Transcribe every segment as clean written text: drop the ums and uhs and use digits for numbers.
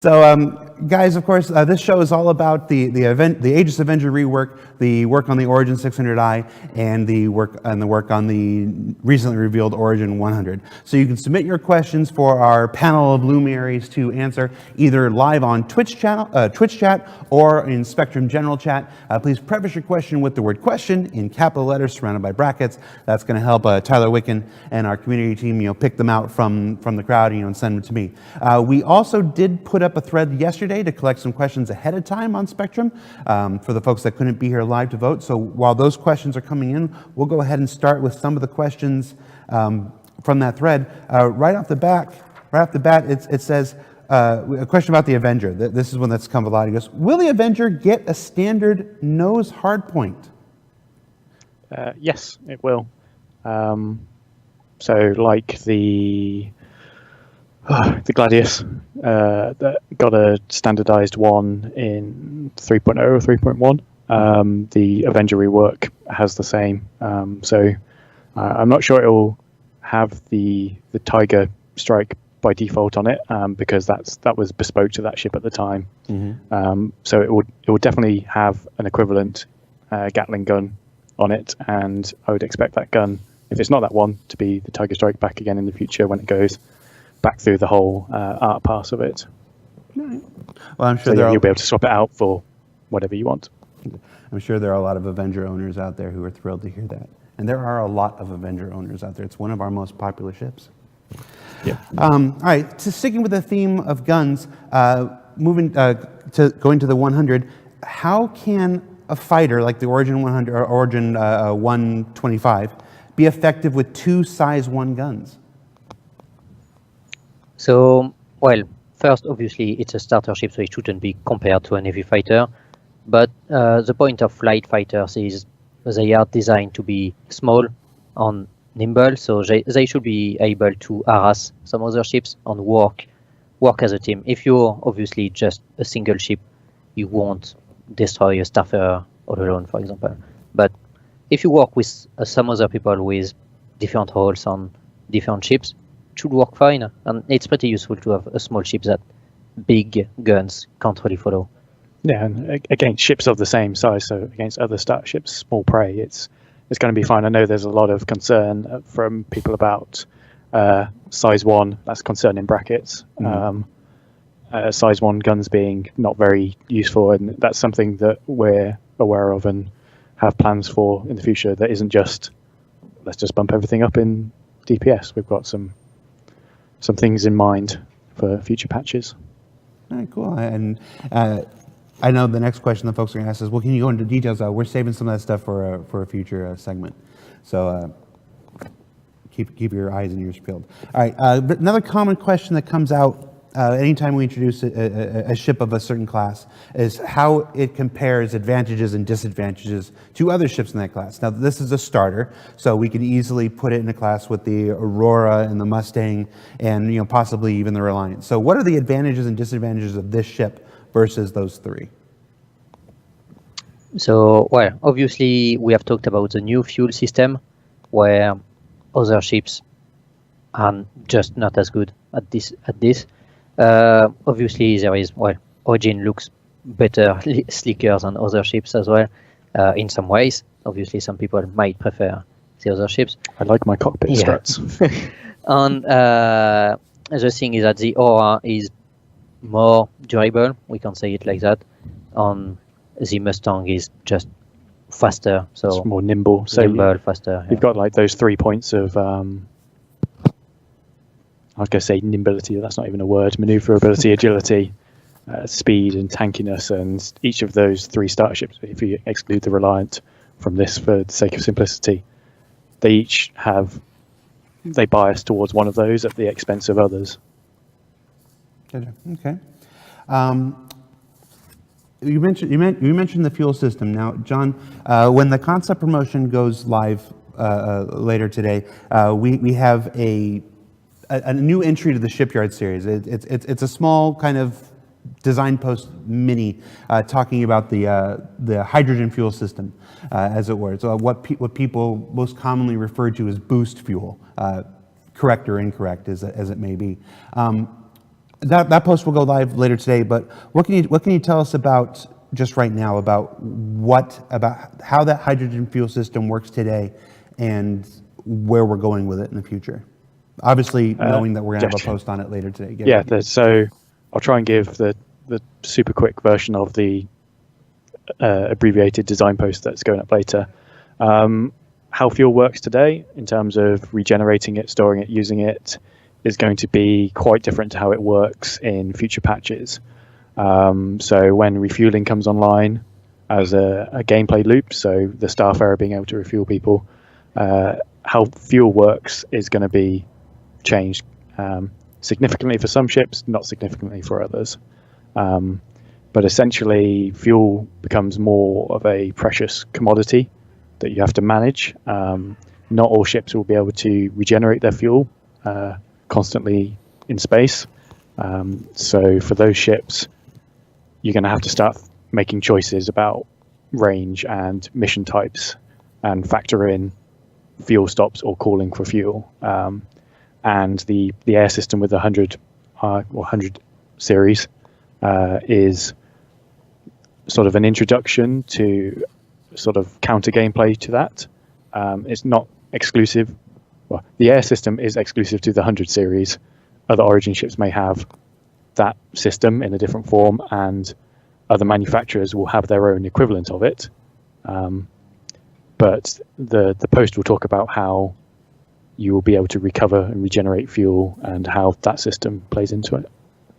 So, guys, of course, this show is all about the Aegis Avenger rework, the work on the Origin 600i, and the work on the recently revealed Origin 100. So you can submit your questions for our panel of luminaries to answer either live on Twitch chat or in Spectrum General Chat. Please preface your question with the word "question" in capital letters surrounded by brackets. That's going to help Tyler Wicken and our community team, pick them out from the crowd, and send them to me. We also did put up a thread yesterday to collect some questions ahead of time on Spectrum for the folks that couldn't be here live to vote. So while those questions are coming in, we'll go ahead and start with some of the questions from that thread. Right off the bat, it says a question about the Avenger. This is one that's come a lot. He goes, "Will the Avenger get a standard nose hardpoint?" Yes, it will. So like the Gladius that got a standardized one in 3.0 or 3.1. The Avenger Rework has the same. So I'm not sure it will have the Tiger strike by default on it because that was bespoke to that ship at the time. Mm-hmm. So it would definitely have an equivalent Gatling gun on it, and I would expect that gun, if it's not that one, to be the Tiger strike back again in the future when it goes back through the whole art pass of it. Right. Well, I'm sure you'll be able to swap it out for whatever you want. I'm sure there are a lot of Avenger owners out there who are thrilled to hear that. And there are a lot of Avenger owners out there. It's one of our most popular ships. Yeah. All right, sticking with the theme of guns, going to the 100, how can a fighter like the Origin 100 or Origin 125 be effective with two size 1 guns? So, well, first, obviously, it's a starter ship, so it shouldn't be compared to an heavy fighter. But the point of light fighters is they are designed to be small and nimble, so they should be able to harass some other ships and work as a team. If you're obviously just a single ship, you won't destroy a starter all alone, for example. But if you work with some other people with different roles on different ships, should work fine, and it's pretty useful to have a small ship that big guns can't really follow. Yeah, and against ships of the same size, so against other starships, small prey, it's going to be fine. I know there's a lot of concern from people about size 1. That's concern in brackets. Mm-hmm. Size 1 guns being not very useful, and that's something that we're aware of and have plans for in the future. That isn't just let's just bump everything up in DPS. We've got some things in mind for future patches. All right, cool. And I know the next question the folks are going to ask is, well, can you go into details? We're saving some of that stuff for a future segment. So keep your eyes and ears peeled. All right, but another common question that comes out anytime we introduce a ship of a certain class is how it compares advantages and disadvantages to other ships in that class. Now, this is a starter, so we could easily put it in a class with the Aurora and the Mustang and possibly even the Reliant. So what are the advantages and disadvantages of this ship versus those 3? So, well, obviously we have talked about the new fuel system where other ships are just not as good at this. Obviously, there is, Origin looks better, slicker than other ships as well, in some ways. Obviously, some people might prefer the other ships. I like my cockpit struts. And the thing is that the Aura is more durable, we can say it like that, and the Mustang is just faster. So it's more nimble. So faster. You've got like those 3 points of I was going to say nimbility, but that's not even a word. Maneuverability, agility, speed, and tankiness. And each of those 3 starships, if you exclude the Reliant from this for the sake of simplicity, they bias towards one of those at the expense of others. Okay. You mentioned the fuel system. Now, John, when the concept promotion goes live later today, we have a new entry to the Shipyard series. It's a small kind of design post mini talking about the hydrogen fuel system, as it were. So what people most commonly refer to as boost fuel, correct or incorrect as it may be. That post will go live later today. But what can you tell us about just right now about how that hydrogen fuel system works today, and where we're going with it in the future? Obviously, knowing that we're going to have a post on it later today. So I'll try and give the super quick version of the abbreviated design post that's going up later. How fuel works today in terms of regenerating it, storing it, using it is going to be quite different to how it works in future patches. So when refueling comes online as a gameplay loop, so the Starfarer being able to refuel people, how fuel works is going to be changed significantly for some ships, not significantly for others. But essentially, fuel becomes more of a precious commodity that you have to manage. Not all ships will be able to regenerate their fuel constantly in space. So for those ships, you're going to have to start making choices about range and mission types and factor in fuel stops or calling for fuel. And the air system with the 100 series is sort of an introduction to sort of counter gameplay to that. It's not exclusive. Well, the air system is exclusive to the 100 series. Other Origin ships may have that system in a different form, and other manufacturers will have their own equivalent of it. But the post will talk about how you will be able to recover and regenerate fuel and how that system plays into it.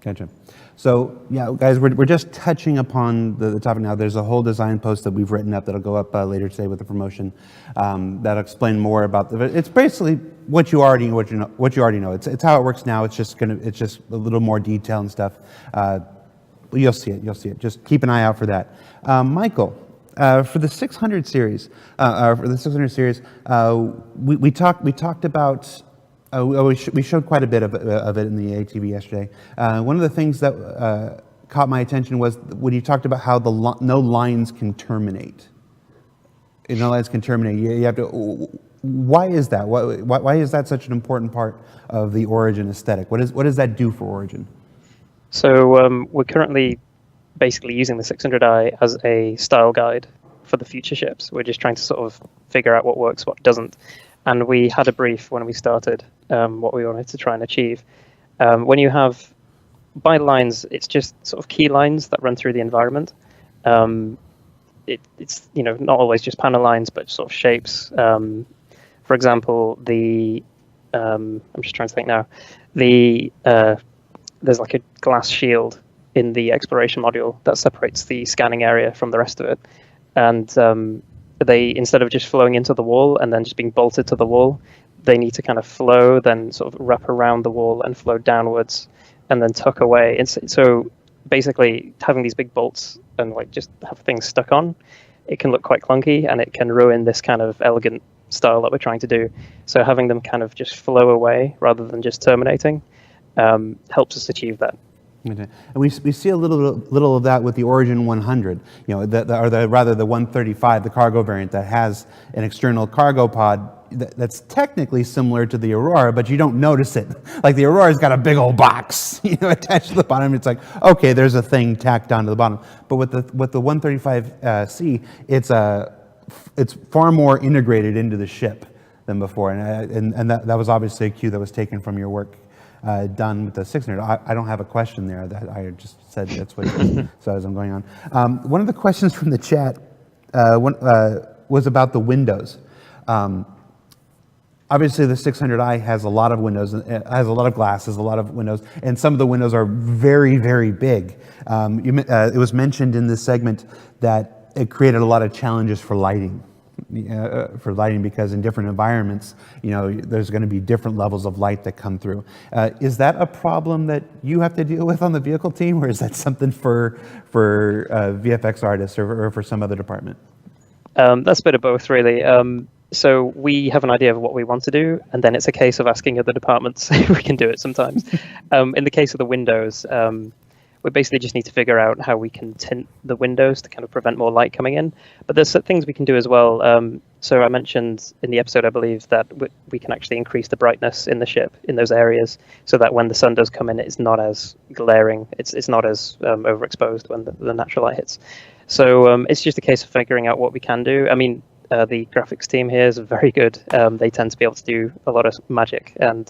Gotcha. So yeah, guys, we're just touching upon the topic now. There's a whole design post that we've written up that'll go up later today with the promotion. That'll explain more about it's basically what you already know. It's how it works now. It's just a little more detail and stuff. You'll see it. Just keep an eye out for that. Michael, for the 600 series, we talked about. We showed quite a bit of it in the ATV yesterday. One of the things that caught my attention was when you talked about how no lines can terminate. No lines can terminate. You have to. Why is that? Why is that such an important part of the Origin aesthetic? What does that do for Origin? So we're currently basically using the 600i as a style guide for the future ships. We're just trying to sort of figure out what works, what doesn't. And we had a brief when we started what we wanted to try and achieve. When you have by lines, it's just sort of key lines that run through the environment. It's not always just panel lines, but sort of shapes. For example, I'm just trying to think now. There's like a glass shield in the exploration module that separates the scanning area from the rest of it, and they, instead of just flowing into the wall and then just being bolted to the wall, they need to kind of flow, then sort of wrap around the wall and flow downwards and then tuck away. And so basically having these big bolts and like just have things stuck on, it can look quite clunky and it can ruin this kind of elegant style that we're trying to do. So having them kind of just flow away rather than just terminating helps us achieve that. Okay. And we see a little of that with the Origin 100, rather the 135, the cargo variant that has an external cargo pod that's technically similar to the Aurora, but you don't notice it. Like the Aurora's got a big old box, attached to the bottom. It's like, okay, there's a thing tacked onto the bottom. But with the 135C, it's far more integrated into the ship than before, and that was obviously a cue that was taken from your work. Done with the 600. I don't have a question there. That I just said that's what it is. So as I'm going on, one of the questions from the chat was about the windows. Obviously, the 600i has a lot of windows. It has a lot of glasses, a lot of windows, and some of the windows are very, very big. It was mentioned in this segment that it created a lot of challenges for lighting. Because in different environments, there's going to be different levels of light that come through. Is that a problem that you have to deal with on the vehicle team, or is that something for VFX artists or for some other department? That's a bit of both, really. So we have an idea of what we want to do, and then it's a case of asking other departments if we can do it sometimes. In the case of the windows, we basically just need to figure out how we can tint the windows to kind of prevent more light coming in. But there's things we can do as well. So I mentioned in the episode, I believe, that we can actually increase the brightness in the ship in those areas, so that when the sun does come in, it's not as glaring. It's not as overexposed when the natural light hits. So it's just a case of figuring out what we can do. I mean, the graphics team here is very good. They tend to be able to do a lot of magic, and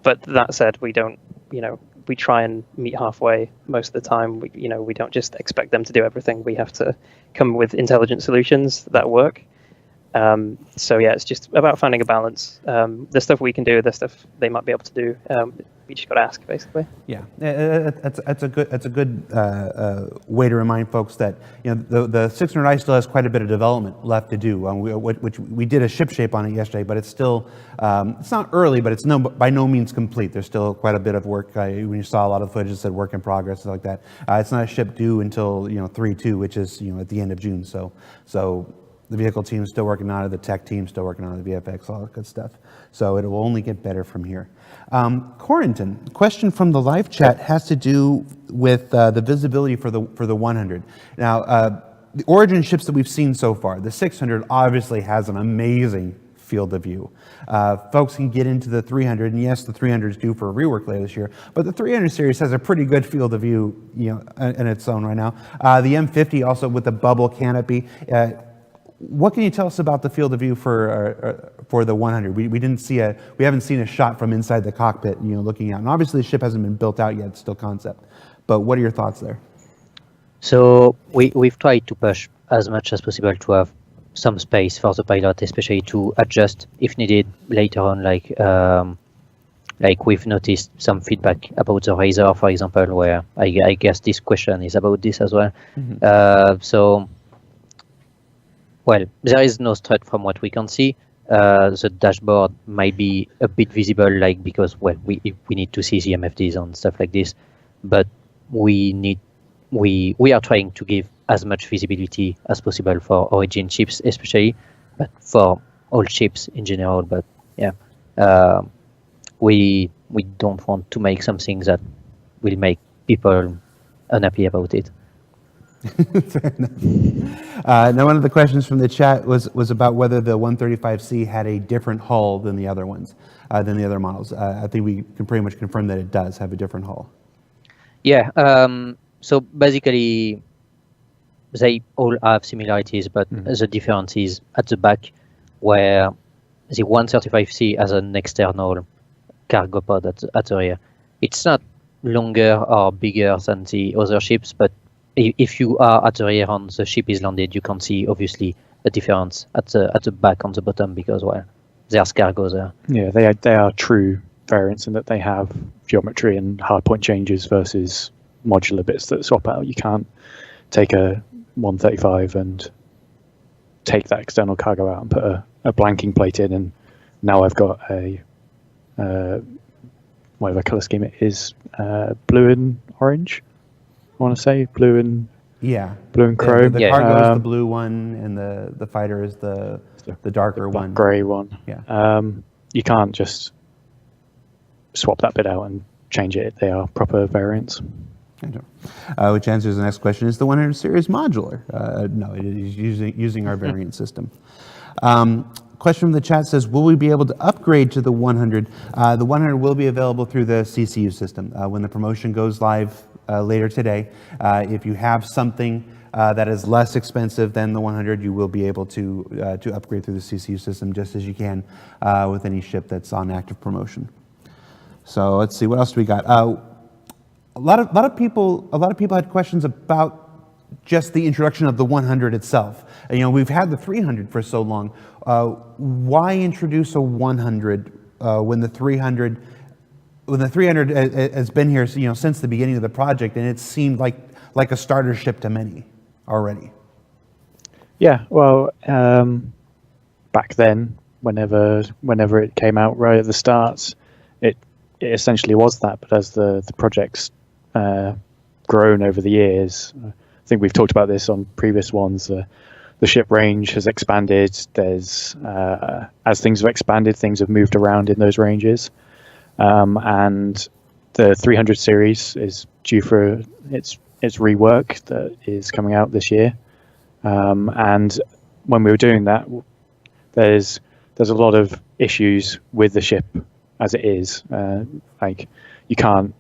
but that said, we don't, we try and meet halfway most of the time. We don't just expect them to do everything. We have to come with intelligent solutions that work. So yeah, it's just about finding a balance. The stuff we can do, the stuff they might be able to do. We just got to ask, basically. Yeah, that's a good way to remind folks that the 600i still has quite a bit of development left to do. Which we did a ship shape on it yesterday, but it's still it's not early, but it's by no means complete. There's still quite a bit of work. When you saw a lot of footage that said work in progress, stuff like that. It's not a ship due until 3/2, which is at the end of June. So the vehicle team is still working on it, the tech team is still working on it, the VFX, all that good stuff. So it will only get better from here. Corentin, question from the live chat has to do with the visibility for the 100. Now, the Origin ships that we've seen so far, the 600 obviously has an amazing field of view. Folks can get into the 300, and yes, the 300 is due for a rework later this year, but the 300 series has a pretty good field of view, in its own right now. The M50 also with the bubble canopy. What can you tell us about the field of view for the 100? We haven't seen a shot from inside the cockpit, looking out. And obviously, the ship hasn't been built out yet; it's still concept. But what are your thoughts there? So we've tried to push as much as possible to have some space for the pilot, especially to adjust if needed later on. Like we've noticed some feedback about the Razor, for example, where I guess this question is about this as well. Mm-hmm. Well, there is no threat from what we can see. The dashboard might be a bit visible, because we need to see the MFDs and stuff like this, but we are trying to give as much visibility as possible for Origin ships, especially, but for all ships in general. But yeah, we don't want to make something that will make people unhappy about it. Now, one of the questions from the chat was about whether the 135C had a different hull than the other ones, than the other models. I think we can pretty much confirm that it does have a different hull. Yeah. So basically, they all have similarities, but the difference is at the back, where the 135C has an external cargo pod at the rear. It's not longer or bigger than the other ships, but if you are at the rear and the ship is landed, you can see obviously a difference at the back on the bottom, because there's cargo there. Yeah, they are true variants in that they have geometry and hardpoint changes versus modular bits that swap out. You can't take a 135 and take that external cargo out and put a blanking plate in, and now I've got a whatever color scheme it is, blue and orange. I want to say blue and chrome. The cargo is the blue one, and the fighter is the darker one, grey one. Yeah. You can't just swap that bit out and change it. They are proper variants. Which answers the next question: is the 100 series modular? No, it is using our variant system. Question from the chat says, will we be able to upgrade to the 100? The 100 will be available through the CCU system when the promotion goes live later today. If you have something that is less expensive than the 100, you will be able to upgrade through the CCU system, just as you can with any ship that's on active promotion. So let's see, what else do we got? A lot of people had questions about just the introduction of the 100 itself. We've had the 300 for so long. Why introduce a 100 when the 300 has been here, since the beginning of the project, and it seemed like a starter ship to many already? Yeah, well, back then, whenever it came out right at the start, it essentially was that. But as the project's grown over the years, I think we've talked about this on previous ones. The ship range has expanded. There's as things have expanded, things have moved around in those ranges. And the 300 series is due for its rework that is coming out this year. And when we were doing that, there's a lot of issues with the ship as it is. Like you can't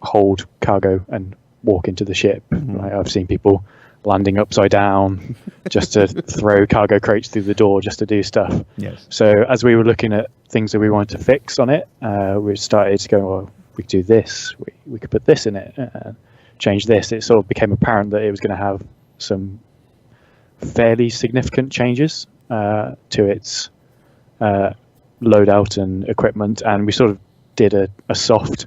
hold cargo and walk into the ship. Like, I've seen people landing upside down just to throw cargo crates through the door just to do stuff. Yes. So as we were looking at things that we wanted to fix on it, we started to go, well, we could do this, we could put this in it, change this. It sort of became apparent that it was going to have some fairly significant changes to its loadout and equipment, and we sort of did a soft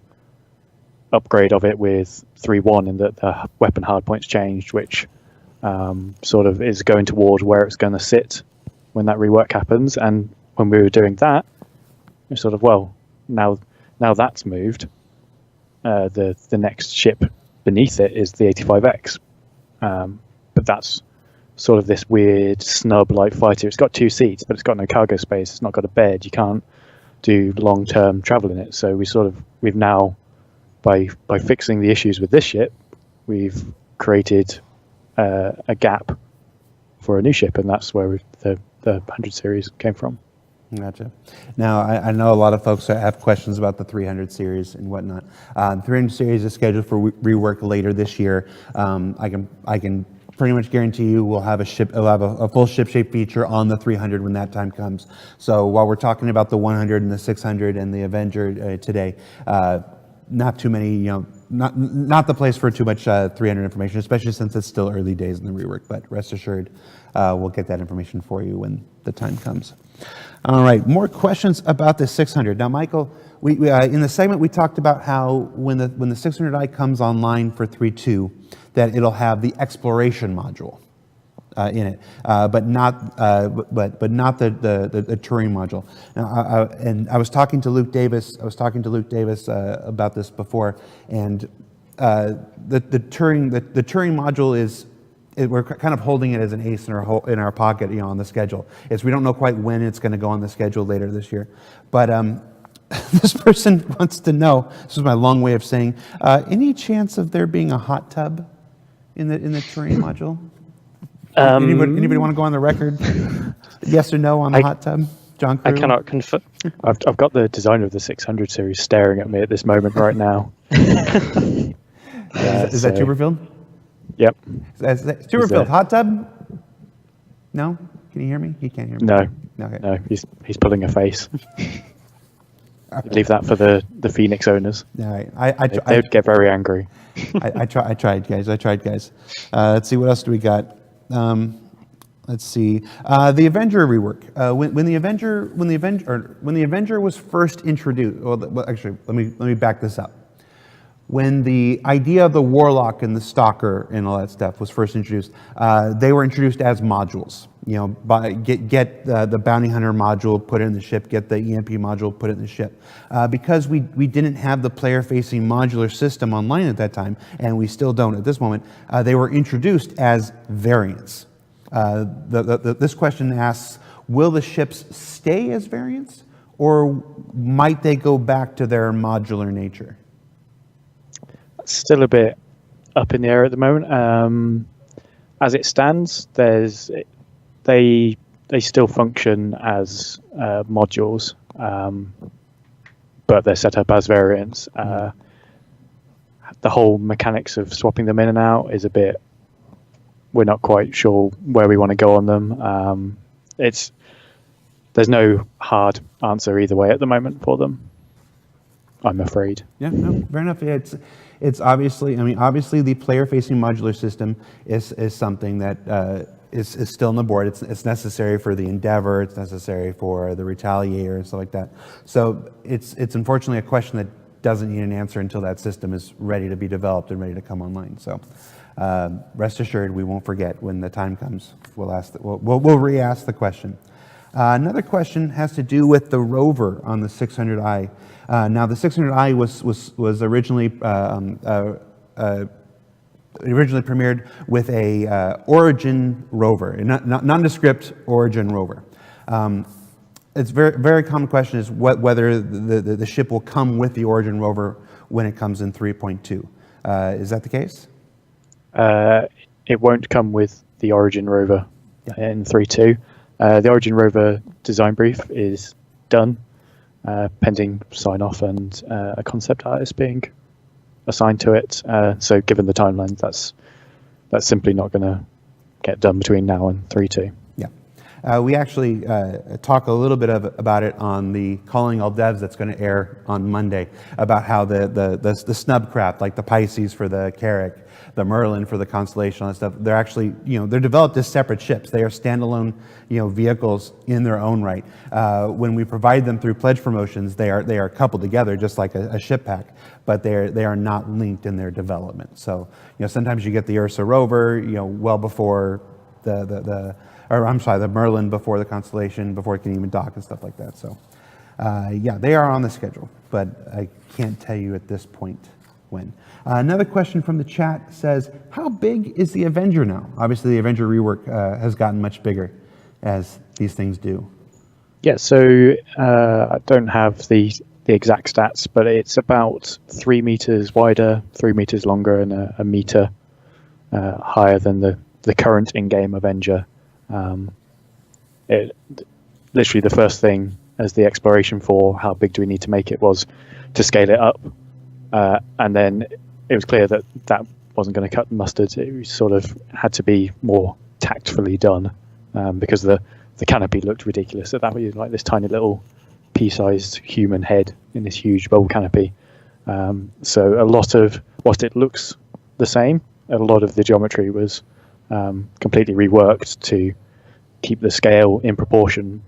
upgrade of it with 3.1 in that the weapon hardpoints changed, which sort of is going toward where it's going to sit when that rework happens. And when we were doing that, it's sort of, well, now that's moved. The next ship beneath it is the 85X, but that's sort of this weird snub-like fighter. It's got 2 seats, but it's got no cargo space. It's not got a bed. You can't do long-term travel in it. So we've now, by fixing the issues with this ship, we've created a gap for a new ship, and that's where the 100 series came from. Gotcha. Now, I know a lot of folks have questions about the 300 series and whatnot. The 300 series is scheduled for rework later this year. I can pretty much guarantee you we'll have a full ship shape feature on the 300 when that time comes. So while we're talking about the 100 and the 600 and the Avenger today, not too many, not the place for too much 300 information, especially since it's still early days in the rework. But rest assured, we'll get that information for you when the time comes. All right, more questions about the 600. Now, Michael, we in the segment we talked about how when the 600i comes online for 3.2, that it'll have the exploration module in it, but not the Turing module. Now, and I was talking to Luke Davis. About this before, and the Turing module is. We're kind of holding it as an ace in our pocket, on the schedule. We don't know quite when it's going to go on the schedule later this year, but this person wants to know. This is my long way of saying, any chance of there being a hot tub in the Turing module? Anybody want to go on the record? Yes or no on the hot tub? John Crewe? I cannot confirm. I've got the designer of the 600 series staring at me at this moment right now. Is that Tuberfield? Yep. Tuberfield, hot tub? No? Can you hear me? He can't hear me. No. Okay. No, he's pulling a face. Leave that for the Phoenix owners. All right. They would get very angry. I tried, guys. Let's see, what else do we got? Let's see. The Avenger rework. When the Avenger was first introduced. Well, actually, let me back this up. When the idea of the Warlock and the Stalker and all that stuff was first introduced, they were introduced as modules. Get the Bounty Hunter module, put it in the ship. Get the EMP module, put it in the ship. Because we didn't have the player-facing modular system online at that time, and we still don't at this moment, they were introduced as variants. This question asks, will the ships stay as variants, or might they go back to their modular nature? Still a bit up in the air at the moment. As it stands, they still function as modules, but they're set up as variants. The whole mechanics of swapping them in and out is we're not quite sure where we want to go on them. There's no hard answer either way at the moment for them, I'm afraid. Yeah, no, fair enough. It's obviously the player-facing modular system is something that is still on the board. It's necessary for the Endeavor. It's necessary for the Retaliator and stuff like that. So it's unfortunately a question that doesn't need an answer until that system is ready to be developed and ready to come online. So rest assured, we won't forget when the time comes. We'll re-ask the question. Another question has to do with the rover on the 600i. Now, the 600i was originally premiered with a Origin rover, a nondescript Origin rover. It's very, very common question is whether the ship will come with the Origin rover when it comes in 3.2. Is that the case? It won't come with the Origin rover in 3.2. The Origin rover design brief is done, pending sign-off and a concept artist being assigned to it. So given the timeline, that's simply not going to get done between now and 3.2. Yeah. We actually talk a little bit about it on the Calling All Devs that's going to air on Monday, about how the snub craft, like the Pisces for the Carrack, the Merlin for the Constellation, and stuff, they're actually, they're developed as separate ships. They are standalone, vehicles in their own right. When we provide them through pledge promotions, they are coupled together just like a ship pack, but they are not linked in their development. So, sometimes you get the Ursa rover, well before the Merlin before the Constellation, before it can even dock and stuff like that. So, yeah, they are on the schedule, but I can't tell you at this point when. Another question from the chat says, how big is the Avenger now? Obviously, the Avenger Rework has gotten much bigger, as these things do. Yeah, so I don't have the exact stats, but it's about 3 meters wider, 3 meters longer, and a meter higher than the current in-game Avenger. Literally the first thing as the exploration for how big do we need to make it was to scale it up, and then it was clear that wasn't going to cut the mustard. It sort of had to be more tactfully done, because the canopy looked ridiculous at that. Like this tiny little pea-sized human head in this huge bowl canopy. So a lot of, whilst it looks the same, a lot of the geometry was completely reworked to keep the scale in proportion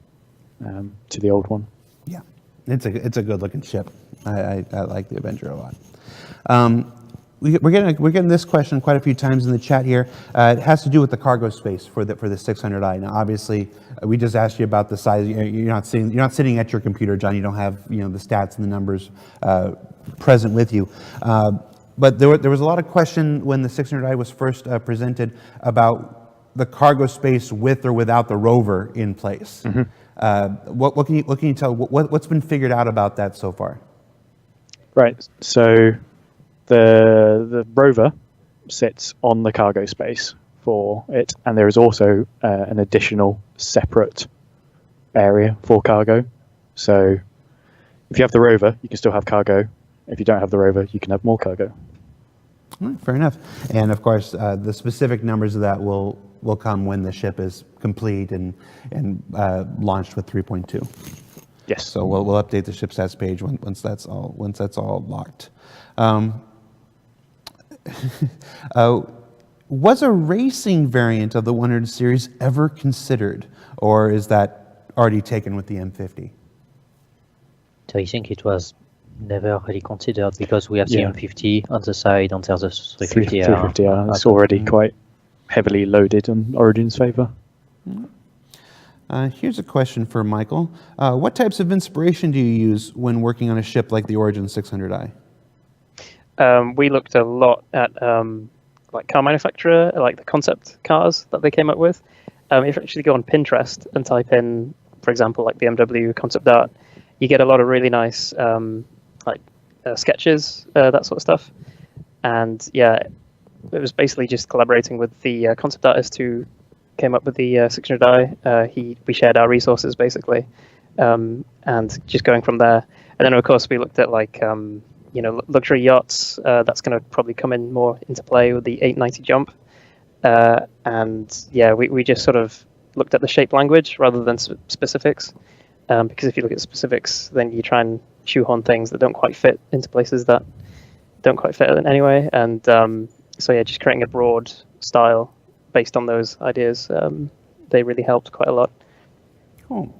to the old one. Yeah, it's a good looking ship. I like the Avenger a lot. We're getting this question quite a few times in the chat here. It has to do with the cargo space for the 600i. Now, obviously, we just asked you about the size. You're not sitting at your computer, John. You don't have the stats and the numbers present with you. But there was a lot of question when the 600i was first presented about the cargo space with or without the rover in place. Mm-hmm. What can you tell? What's been figured out about that so far? Right. So the rover sits on the cargo space for it, and there is also an additional separate area for cargo. So if you have the rover, you can still have cargo. If you don't have the rover, you can have more cargo. Fair enough. And of course, the specific numbers of that will come when the ship is complete and launched with 3.2. Yes. So we'll update the ship stats page once that's all locked. Was a racing variant of the 100 series ever considered, or is that already taken with the M50? So I think it was never really considered because we have the M50 on the side and there's the 350R. 350R. It's already quite heavily loaded in Origin's favor. Here's a question for Michael. What types of inspiration do you use when working on a ship like the Origin 600i? We looked a lot at like car manufacturer, like the concept cars that they came up with. If you actually go on Pinterest and type in, for example, like BMW concept art, you get a lot of really nice sketches, that sort of stuff. And yeah, it was basically just collaborating with the concept artist who came up with the 600i. We shared our resources basically, and just going from there. And then of course we looked at like luxury yachts. That's going to probably come in more into play with the 890 jump. And yeah, we just sort of looked at the shape language rather than specifics, because if you look at specifics, then you try and shoehorn things that don't quite fit into places that don't quite fit in anyway. And so yeah, just creating a broad style based on those ideas, they really helped quite a lot. Cool.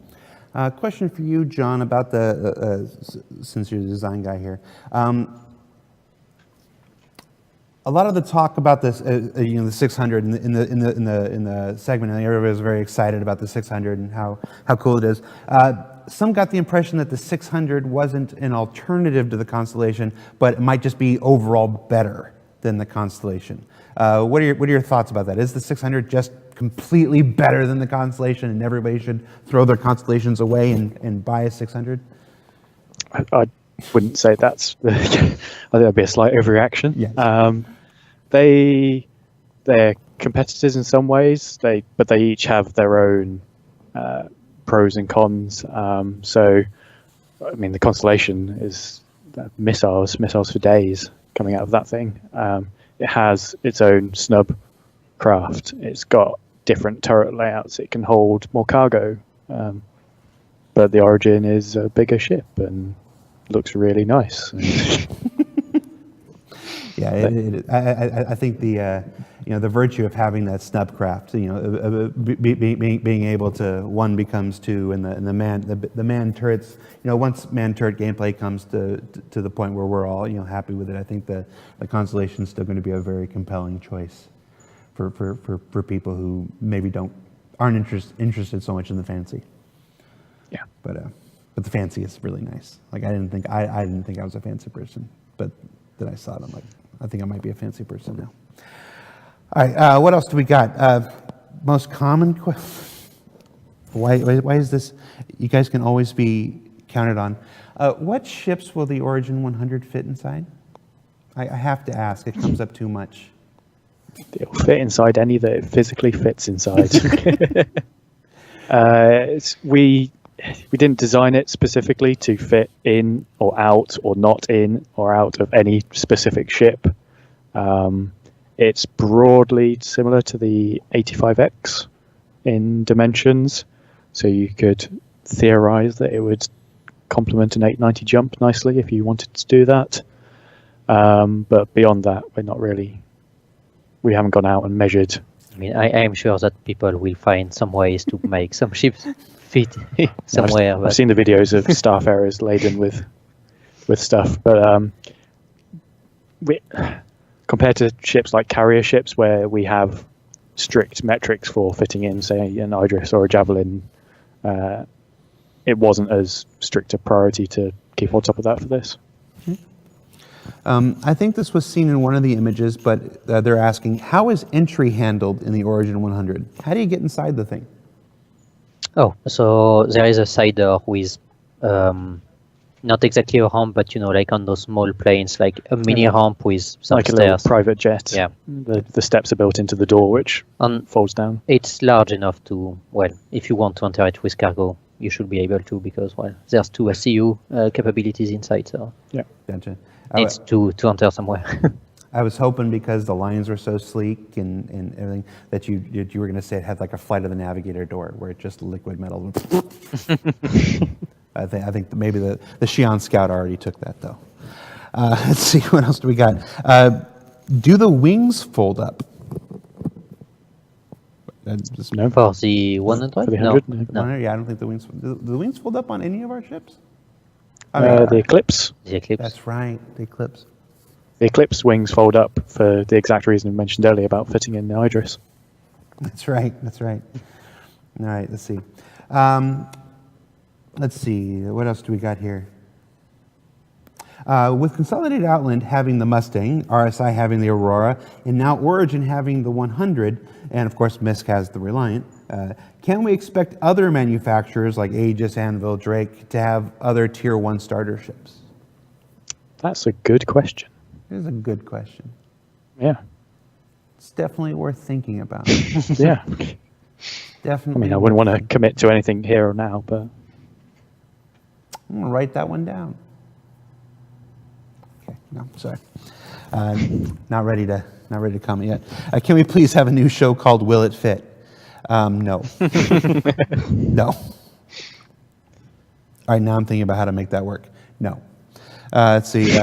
Question for you, John, about since you're the design guy here. A lot of the talk about this, the 600 in the segment, and everybody was very excited about the 600 and how cool it is. Some got the impression that the 600 wasn't an alternative to the Constellation, but it might just be overall better than the Constellation. What are your thoughts about that? Is the 600 just completely better than the Constellation, and everybody should throw their Constellations away and buy a 600? I wouldn't say that's. I think that'd be a slight overreaction. Yes. They're competitors in some ways. But they each have their own pros and cons. So, I mean, the Constellation is missiles for days coming out of that thing. It has its own snub craft. It's got different turret layouts. It can hold more cargo. But the Origin is a bigger ship and looks really nice. Yeah, I think the the virtue of having that snub craft, being able to one becomes two, and the man turrets, once man turret gameplay comes to the point where we're all happy with it, I think the Constellation is still going to be a very compelling choice for people who maybe aren't interested so much in the fancy. Yeah, but the fancy is really nice. Like I didn't think I was a fancy person, but then I saw it. I'm like, I think I might be a fancy person now. All right, what else do we got? Most common question. Why is this? You guys can always be counted on. What ships will the Origin 100 fit inside? I have to ask. It comes up too much. It'll fit inside any that it physically fits inside. We didn't design it specifically to fit in or out or not in or out of any specific ship. It's broadly similar to the 85X in dimensions, so you could theorize that it would complement an 890 jump nicely if you wanted to do that. But beyond that, we haven't gone out and measured. I mean, I am sure that people will find some ways to make some ships fit somewhere. I've seen the videos of starfarers laden with stuff, but compared to ships like carrier ships where we have strict metrics for fitting in, say, an Idris or a Javelin, it wasn't as strict a priority to keep on top of that for this. I think this was seen in one of the images, but they're asking, how is entry handled in the Origin 100? How do you get inside the thing? Oh, so there is a side door with not exactly a ramp, but like on those small planes, like a mini ramp with some like stairs. A little private jet. Yeah. The steps are built into the door, which folds down. It's large enough to, if you want to enter it with cargo, you should be able to, because there's two SCU capabilities inside, so yeah, gotcha. Needs to enter somewhere. I was hoping because the lines were so sleek and everything that you were going to say it had like a Flight of the Navigator door where it just liquid metal. I think maybe the Xi'an Scout already took that though. Let's see, what else do we got? Do the wings fold up? No. For the 100? For the 100? No. Yeah, I don't think the wings. Do the wings fold up on any of our ships? The Eclipse. The Eclipse. That's right, the Eclipse. The Eclipse wings fold up for the exact reason I mentioned earlier about fitting in the Idris. That's right. All right, let's see. What else do we got here? With Consolidated Outland having the Mustang, RSI having the Aurora, and now Origin having the 100, and of course MISC has the Reliant, can we expect other manufacturers like Aegis, Anvil, Drake to have other Tier 1 starter ships? That's a good question. It is a good question. Yeah. It's definitely worth thinking about. Yeah. Definitely. I mean, I wouldn't want to commit to anything here or now, but I'm going to write that one down. Okay, no, sorry. Not ready to comment yet. Can we please have a new show called Will It Fit? No. No. All right, now I'm thinking about how to make that work. No. Let's see.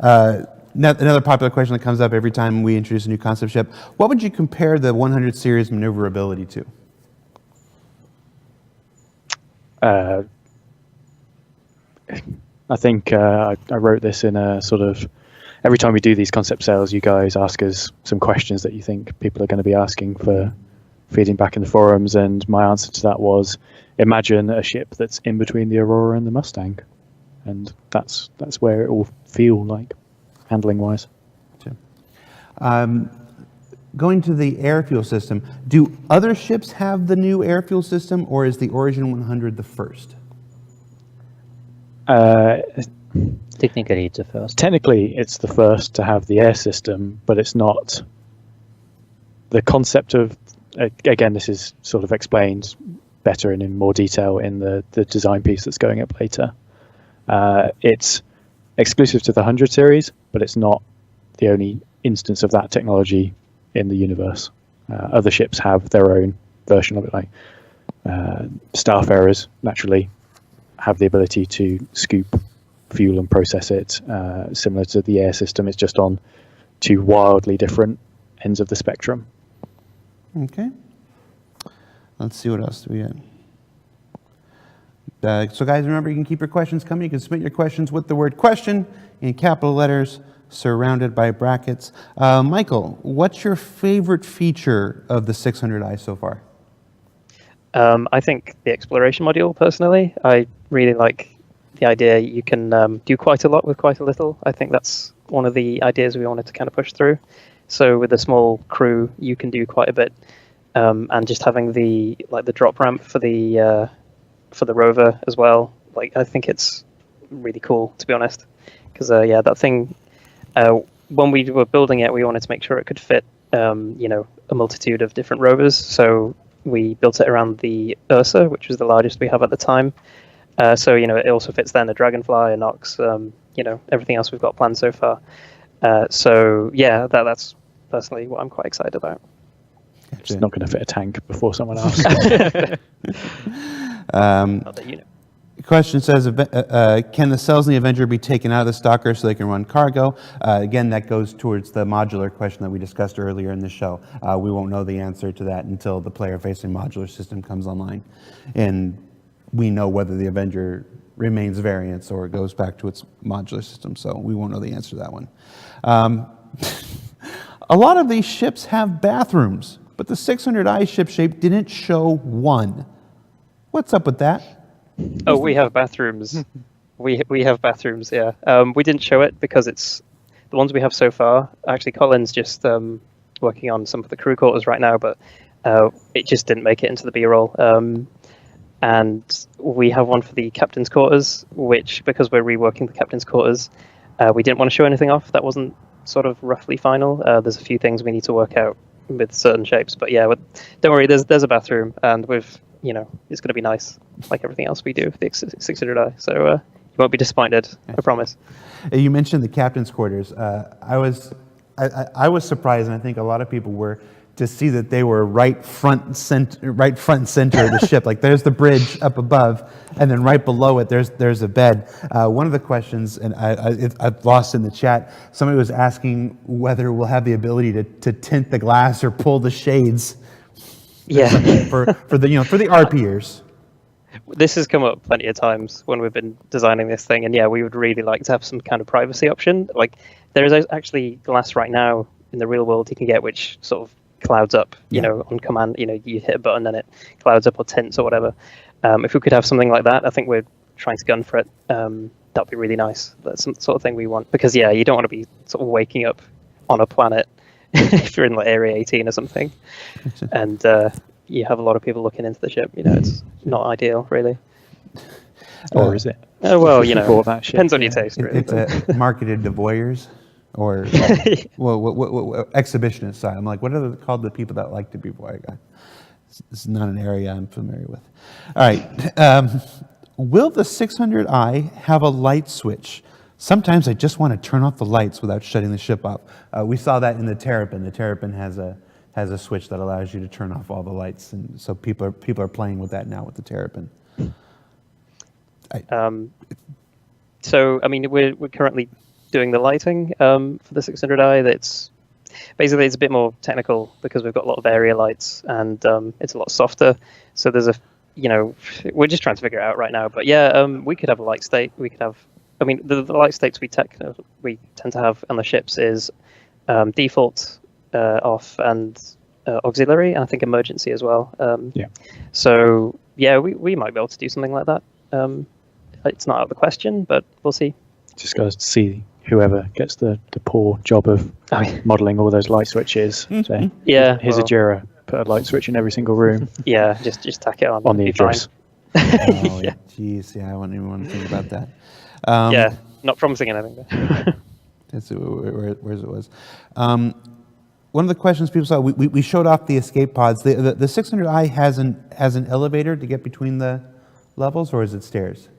Another popular question that comes up every time we introduce a new concept ship. What would you compare the 100 series maneuverability to? I think I wrote this in a sort of, every time we do these concept sales, you guys ask us some questions that you think people are going to be asking for feeding back in the forums, and my answer to that was, imagine a ship that's in between the Aurora and the Mustang, and that's where it will feel like, handling-wise. Going to the air fuel system, do other ships have the new air fuel system, or is the Origin 100 the first? Technically, it's the first. Technically, it's the first to have the air system, but it's not. The concept of, again, this is sort of explained better and in more detail in the design piece that's going up later. It's exclusive to the 100 series, but it's not the only instance of that technology in the universe. Other ships have their own version of it, like Starfarers naturally have the ability to scoop fuel and process it, similar to the air system. It's just on two wildly different ends of the spectrum. Okay. Let's see what else do we have. So guys, remember, you can keep your questions coming. You can submit your questions with the word question in capital letters surrounded by brackets. Michael, what's your favorite feature of the 600i so far? I think the exploration module, personally, I really like the idea you can do quite a lot with quite a little. I think that's one of the ideas we wanted to kind of push through. So with a small crew, you can do quite a bit, and just having the drop ramp for the rover as well. Like, I think it's really cool, to be honest, because that thing. When we were building it, we wanted to make sure it could fit, a multitude of different rovers. So we built it around the Ursa, which was the largest we have at the time. So it also fits then the Dragonfly, a Nox, everything else we've got planned so far. That's personally what I'm quite excited about. It's not going to fit a tank before someone else. Not that you know. The question says, can the cells in the Avenger be taken out of the Stalker so they can run cargo? Again, that goes towards the modular question that we discussed earlier in the show. We won't know the answer to that until the player-facing modular system comes online. And we know whether the Avenger remains variants or goes back to its modular system, so we won't know the answer to that one. A lot of these ships have bathrooms, but the 600i ship shape didn't show one. What's up with that? Oh, we have bathrooms. we have bathrooms, yeah. We didn't show it because it's the ones we have so far. Actually, Colin's just working on some of the crew quarters right now, but it just didn't make it into the B-roll. And we have one for the captain's quarters, which, because we're reworking the captain's quarters, we didn't want to show anything off. That wasn't sort of roughly final. There's a few things we need to work out with certain shapes, but yeah, don't worry. There's a bathroom, and it's going to be nice, like everything else we do with the 600i. So you won't be disappointed, I promise. You mentioned the captain's quarters. I was surprised, and I think a lot of people were, to see that they were right front and center of the ship. Like, there's the bridge up above, and then right below it, there's a bed. One of the questions, and I've lost in the chat, somebody was asking whether we'll have the ability to tint the glass or pull the shades. Yeah. for the RPers. This has come up plenty of times when we've been designing this thing, and yeah, we would really like to have some kind of privacy option. Like, there is actually glass right now in the real world you can get, which sort of clouds up, on command. You hit a button and it clouds up or tints or whatever. If we could have something like that, I think we're trying to gun for it. That'd be really nice. That's some sort of thing we want, because you don't want to be sort of waking up on a planet if you're in like Area 18 or something, and you have a lot of people looking into the ship. It's not ideal, really. Or is it? Oh, well, that ship, depends on your taste, really. It's marketed to voyeurs or what exhibitionists. I'm like, what are called the people that like to be voyeur guys? This is not an area I'm familiar with. All right. Will the 600i have a light switch? Sometimes I just want to turn off the lights without shutting the ship off. We saw that in the Terrapin. The Terrapin has a switch that allows you to turn off all the lights, and so people are playing with that now with the Terrapin. So, I mean, we're currently doing the lighting for the 600i. That's basically, it's a bit more technical because we've got a lot of area lights, and it's a lot softer. So there's we're just trying to figure it out right now. But yeah, we could have a light state. We could have. I mean, the light states we tend to have on the ships is default, off, and auxiliary, and I think emergency as well. So yeah, we might be able to do something like that. It's not out of the question, but we'll see. Just got to see whoever gets the poor job of modelling all those light switches. So here's a Jira. Put a light switch in every single room. Yeah, just tack it on the address. Oh, yeah. Jeez, yeah, I wouldn't even want to think about that. Not promising anything. That's where it was. one of the questions people saw, we showed off the escape pods. The 600i has an elevator to get between the levels, or is it stairs?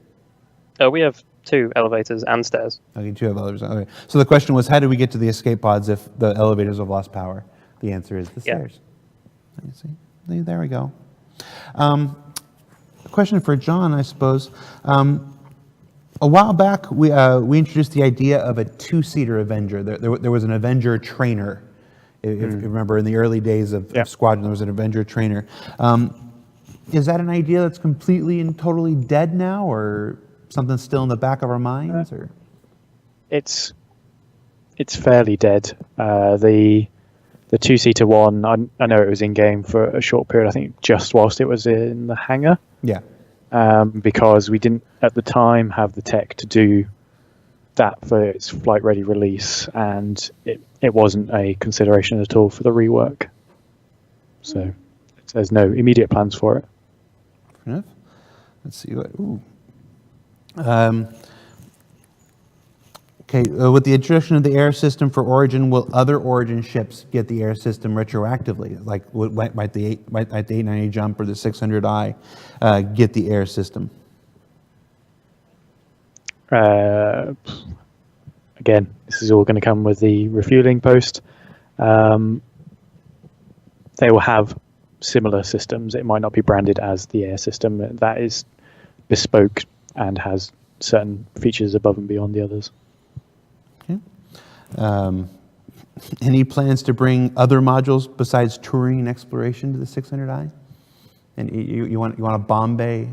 We have 2 elevators and stairs. Okay, 2 elevators. Okay. So the question was, how do we get to the escape pods if the elevators have lost power? The answer is the stairs. Let me see. There we go. A question for John, I suppose. A while back, we introduced the idea of a 2-seater Avenger. There was an Avenger trainer. If you remember, in the early days of Squadron, there was an Avenger trainer. Is that an idea that's completely and totally dead now, or something still in the back of our minds? Or It's fairly dead. The 2-seater one, I know it was in game for a short period. I think just whilst it was in the hangar. Yeah. Because we didn't at the time have the tech to do that for its flight ready release, and it wasn't a consideration at all for the rework. So there's no immediate plans for it. Fair enough. Let's see what. Ooh. Okay, with the introduction of the air system for Origin, will other Origin ships get the air system retroactively? Like, might the 890 Jump or the 600i get the air system? Again, this is all going to come with the refueling post. They will have similar systems. It might not be branded as the air system. That is bespoke and has certain features above and beyond the others. Any plans to bring other modules besides touring and exploration to the 600i? And you want a Bombay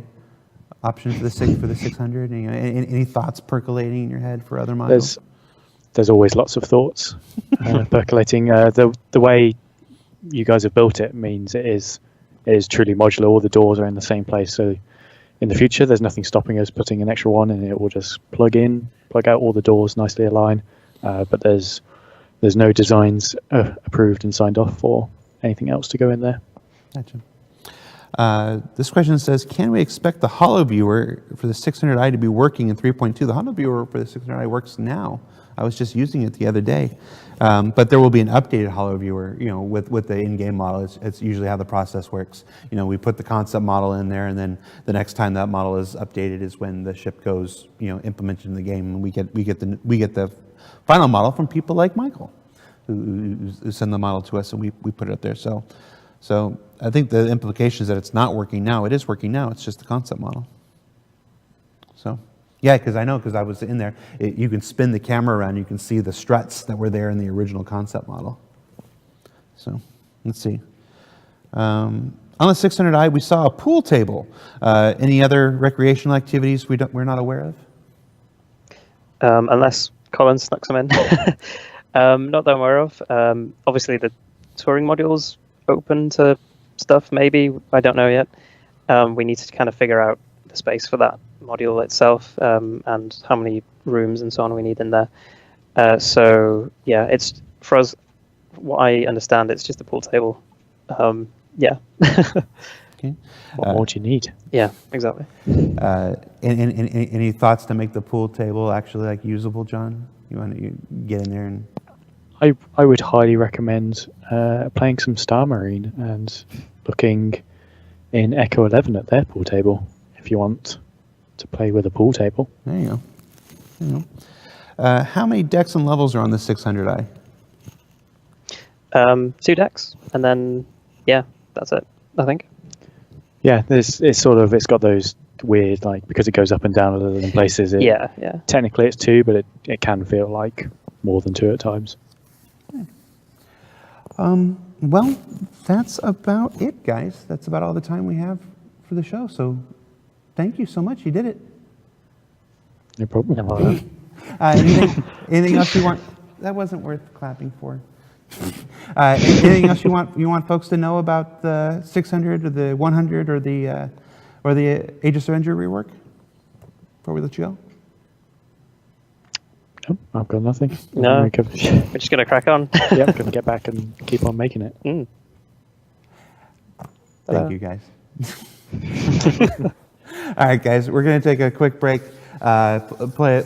option for the 600? Any thoughts percolating in your head for other modules? There's always lots of thoughts percolating. The way you guys have built it means it is truly modular. All the doors are in the same place. So in the future, there's nothing stopping us putting an extra one, and it will just plug in, plug out all the doors, nicely align. But there's no designs approved and signed off for anything else to go in there. Gotcha. This question says, can we expect the Holo Viewer for the 600i to be working in 3.2? The Holo Viewer for the 600i works now. I was just using it the other day. But there will be an updated Holo Viewer, with the in-game model. It's usually how the process works. We put the concept model in there, and then the next time that model is updated is when the ship goes, implemented in the game, and we get the final model from people like Michael, who send the model to us, and we put it up there. So I think the implication is that it's not working now. It is working now. It's just the concept model. So yeah, because I was in there. You can spin the camera around. You can see the struts that were there in the original concept model. So let's see. On the 600i, we saw a pool table. Any other recreational activities we're not aware of? Unless Colin snuck some in. Not that I'm aware of. Obviously, the touring module's open to stuff, maybe. I don't know yet. We need to kind of figure out the space for that module itself, and how many rooms and so on we need in there. So, yeah, it's, for us, what I understand, it's just a pool table. Yeah. Okay. What more do you need? Yeah, exactly. Any thoughts to make the pool table actually usable, John? You want to get in there and... I would highly recommend playing some Star Marine and looking in Echo 11 at their pool table if you want to play with a pool table. There you go. How many decks and levels are on the 600i? 2 decks, and then, yeah, that's it, I think. Yeah, it's got those weird, because it goes up and down a little in places. Yeah. Technically it's 2, but it can feel like more than 2 at times. Well, that's about it, guys. That's about all the time we have for the show. So thank you so much. You did it. No problem. No problem. Anything else you want? That wasn't worth clapping for. Anything else you want folks to know about the 600 or the 100 or the Aegis Avenger rework before we let you go? No, I've got nothing. No, we're just going to crack on. Yeah, going to get back and keep on making it. Thank you, guys. All right, guys, we're going to take a quick break. Play it.